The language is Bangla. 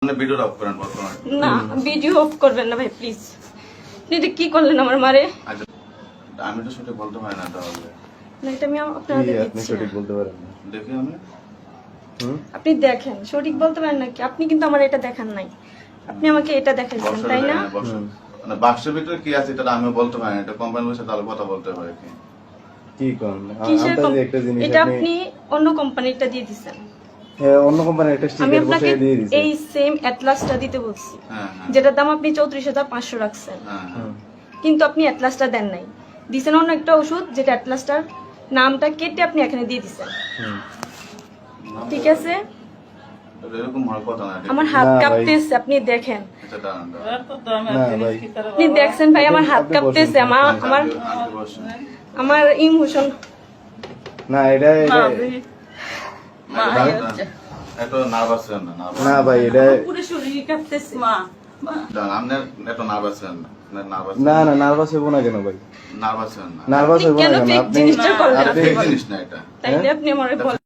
ভিডিও অফ করেন বর্তমানে। না ভিডিও অফ করবেন না ভাই প্লিজ। আপনি এটা কি করলেন আমার মারে? আচ্ছা আমি তো সঠিক বলতে পারি না তাহলে। না এটা আমি আপনাদের আপনি দিচ্ছি সঠিক না। বলতে পারেন না। দেখি আমি আপনি দেখেন সঠিক বলতে পারেন নাকি? আপনি কিন্তু আমার এটা দেখান নাই, আপনি আমাকে এটা দেখাইছেন বর্ষার তাই না? মানে বাক্সের ভিতরে কি আছে এটা আমি বলতে পারি না, এটা কোম্পানির সাথে তাহলে কথা বলতে পারে কি কি কোন কিসের আপনাদের একটা জিনিস এটা আপনি আপনি অন্য কোম্পানিটা দিয়ে দিছেন। হ্যাঁ অন্য কোম্পানির একটা আমি স্টিকার আপনাকে বসিয়ে দিয়ে দিয়েছি। এই সেম অ্যাটলাসটা দিতে বলছি, হ্যাঁ হ্যাঁ যেটার দাম আপনি 34,500 রাখছেন, হ্যাঁ হ্যাঁ। কিন্তু আপনি অ্যাটলাসটা দেন নাই, দিছেন অন্য একটা ওষুধ যেটা অ্যাটলাসটার নামটা কেটে আপনি এখানে দিয়ে দিছেন। ঠিক আছে, এরকম হওয়ার কথা না। আমার হাত না ভাই। কাঁপতেছে, আপনি দেখেন। আচ্ছা দাঁড়ান দাঁড়ান। না ভাই আপনি দেখছেন ভাই আমার হাত আপনি কাঁপতেছে, বসেন। আমার আমার আন্টি বসেন। আমার ইমোশন। না এটা এত নার্ভাস হন না, নার্ভাস না ভাই এটা পুরো শরীর কাঁপতেছে। আপনি এত নার্ভাস হন না, নার্ভাস না না নার্ভাস হবো না কেন ভাই? নার্ভাস হন না, নার্ভাস হবো কেন না কেন? ফেক আপনি জিনিসটা করলেন? ফেক জিনিস না এটা। তাইলে আপনি আমারে বলেন